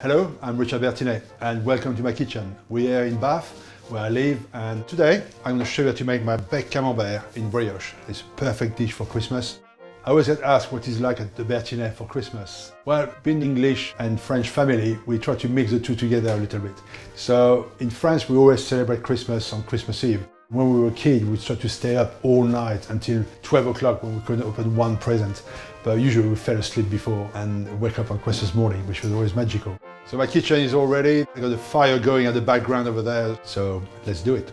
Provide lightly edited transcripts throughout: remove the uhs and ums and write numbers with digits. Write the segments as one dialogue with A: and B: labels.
A: Hello, I'm Richard Bertinet and welcome to my kitchen. We're in Bath, where I live, and today I'm going to show you how to make my baked camembert in brioche. It's a perfect dish for Christmas. I always get asked what it's like at the Bertinet for Christmas. Well, being English and French family, we try to mix the two together a little bit. So in France, we always celebrate Christmas on Christmas Eve. When we were kids, we tried to stay up all night until 12 o'clock when we couldn't open one present. But usually we fell asleep before and wake up on Christmas morning, which was always magical. So my kitchen is all ready. I got the fire going at the background over there, so let's do it.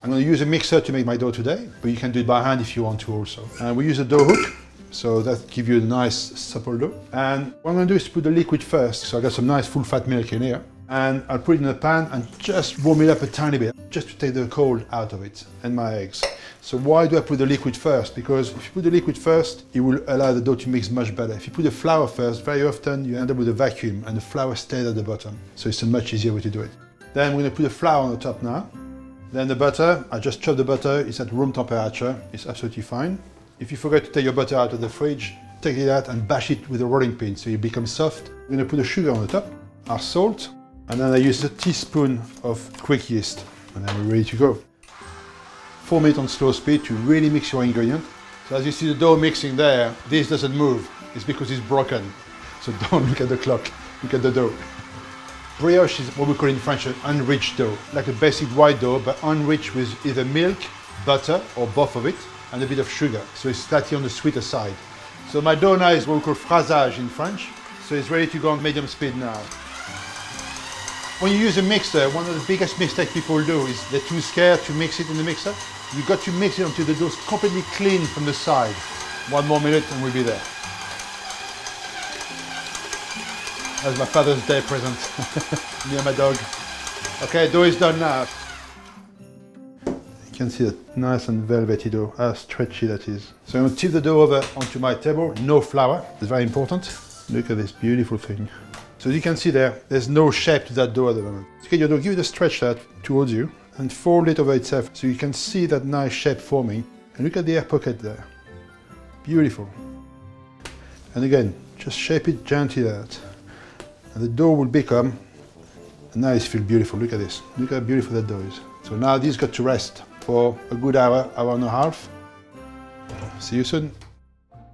A: I'm going to use a mixer to make my dough today, but you can do it by hand if you want to also. And we use a dough hook, so that gives you a nice supple dough. And what I'm going to do is put the liquid first. So I got some nice full fat milk in here. And I'll put it in a pan and just warm it up a tiny bit, just to take the cold out of it, and my eggs. So why do I put the liquid first? Because if you put the liquid first, it will allow the dough to mix much better. If you put the flour first, very often you end up with a vacuum and the flour stays at the bottom. So it's a much easier way to do it. Then we're going to put the flour on the top now. Then the butter, I just chopped the butter, it's at room temperature, it's absolutely fine. If you forget to take your butter out of the fridge, take it out and bash it with a rolling pin so it becomes soft. We're going to put the sugar on the top, our salt, and then I use a teaspoon of quick yeast, and then we're ready to go. 4 minutes on slow speed to really mix your ingredient. So as you see the dough mixing there, this doesn't move. It's because it's broken. So don't look at the clock, look at the dough. Brioche is what we call in French an enriched dough, like a basic white dough, but enriched with either milk, butter, or both of it, and a bit of sugar. So it's slightly on the sweeter side. So my dough now is what we call fraisage in French. So it's ready to go on medium speed now. When you use a mixer, one of the biggest mistakes people do is they're too scared to mix it in the mixer. You've got to mix it until the dough's completely clean from the side. 1 more minute and we'll be there. That's my Father's Day present. Me and my dog. Okay, dough is done now. You can see that nice and velvety dough, how stretchy that is. So I'm going to tip the dough over onto my table. No flour, it's very important. Look at this beautiful thing. So as you can see there's no shape to that dough at the moment. Okay, your dough, give it a stretch that towards you and fold it over itself so you can see that nice shape forming. And look at the air pocket there. Beautiful. And again, just shape it gently like that. And the dough will become a nice feel beautiful. Look at this. Look how beautiful that dough is. So now this got to rest for a good hour, hour and a half. See you soon.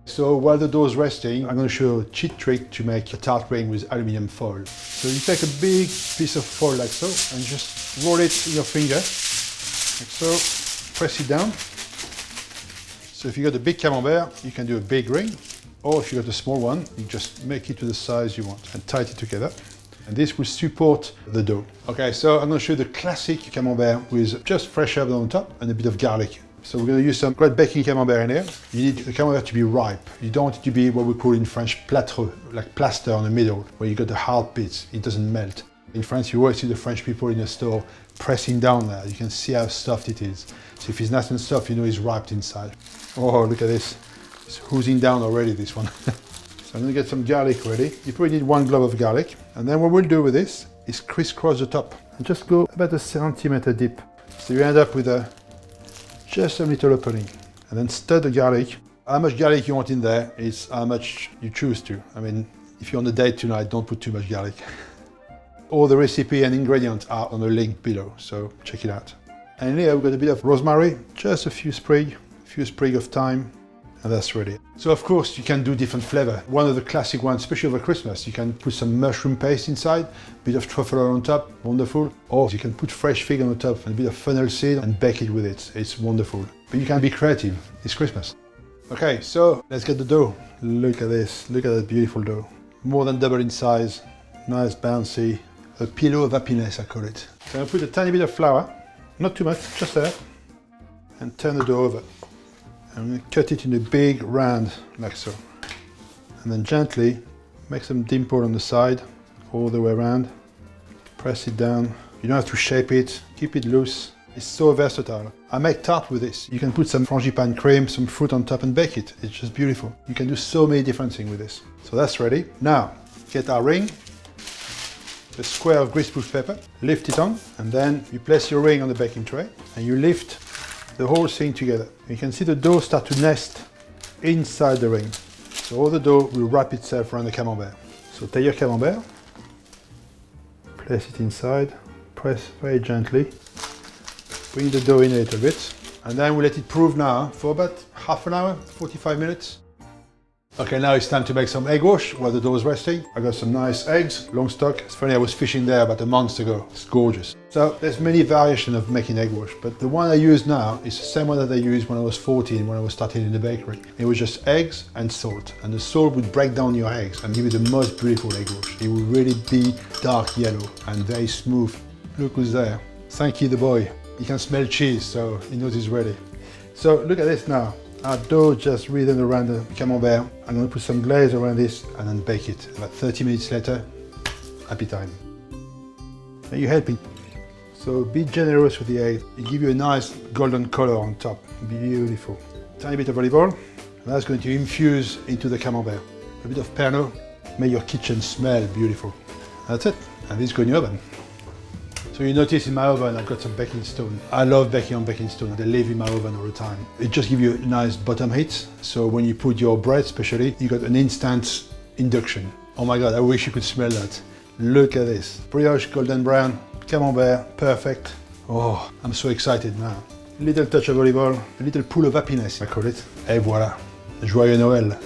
A: So while the dough is resting, I'm going to show you a cheat trick to make a tart ring with aluminium foil. So you take a big piece of foil like so and just roll it in your finger, like so, press it down. So if you got a big camembert, you can do a big ring, or if you got a small one, you just make it to the size you want and tie it together. And this will support the dough. Okay, so I'm going to show you the classic camembert with just fresh herbs on top and a bit of garlic. So we're going to use some great baking camembert in here. You need the camembert to be ripe. You don't want it to be what we call in French plâtreux, like plaster on the middle, where you got the hard bits. It doesn't melt. In France, you always see the French people in the store pressing down there. You can see how soft it is. So if it's nice and soft, you know it's ripe inside. Oh, look at this. It's oozing down already, this one. So I'm going to get some garlic ready. You probably need 1 clove of garlic. And then what we'll do with this is crisscross the top and just go about a centimeter deep. So you end up with just a little opening, and then stir the garlic. How much garlic you want in there is how much you choose to. I mean, if you're on a date tonight, don't put too much garlic. All the recipe and ingredients are on the link below, so check it out. And here we've got a bit of rosemary, just a few sprigs of thyme, and that's ready. So of course you can do different flavor. One of the classic ones, especially over Christmas, you can put some mushroom paste inside, a bit of truffle on top, wonderful. Or you can put fresh fig on the top and a bit of fennel seed and bake it with it. It's wonderful. But you can be creative, it's Christmas. Okay, so let's get the dough. Look at this, look at that beautiful dough. More than double in size, nice bouncy, a pillow of happiness I call it. So I put a tiny bit of flour, not too much, just there, and turn the dough over. I'm going to cut it in a big round, like so. And then gently make some dimple on the side, all the way around. Press it down. You don't have to shape it, keep it loose. It's so versatile. I make tart with this. You can put some frangipane cream, some fruit on top and bake it. It's just beautiful. You can do so many different things with this. So that's ready. Now, get our ring, a square of greaseproof paper, lift it on, and then you place your ring on the baking tray, and you lift the whole thing together. You can see the dough start to nest inside the ring. So all the dough will wrap itself around the camembert. So take your camembert, Place it inside, press very gently, bring the dough in a little bit, and then we let it prove now for about half an hour, 45 minutes. Okay, now it's time to make some egg wash while the dough is resting. I got some nice eggs, long stock. It's funny, I was fishing there about a month ago. It's gorgeous. So there's many variations of making egg wash, but the one I use now is the same one that I used when I was 14, when I was starting in the bakery. It was just eggs and salt, and the salt would break down your eggs and give you the most beautiful egg wash. It would really be dark yellow and very smooth. Look who's there. Thank you, the boy. He can smell cheese, so he knows he's ready. So look at this now. Our dough just written around the camembert. I'm going to put some glaze around this and then bake it. About 30 minutes later, happy time. Are you helping? So be generous with the egg. It gives you a nice golden color on top. Beautiful. Tiny bit of olive oil. And that's going to infuse into the camembert. A bit of Pernod. Make your kitchen smell beautiful. That's it. And this goes in the oven. So you notice in my oven I've got some baking stone. I love baking on baking stone. They live in my oven all the time. It just gives you a nice bottom heat. So when you put your bread especially, you got an instant induction. Oh my God, I wish you could smell that. Look at this. Brioche golden brown, camembert, perfect. Oh, I'm so excited now. A little touch of olive oil, a little pool of happiness, I call it. Et voilà, joyeux Noël.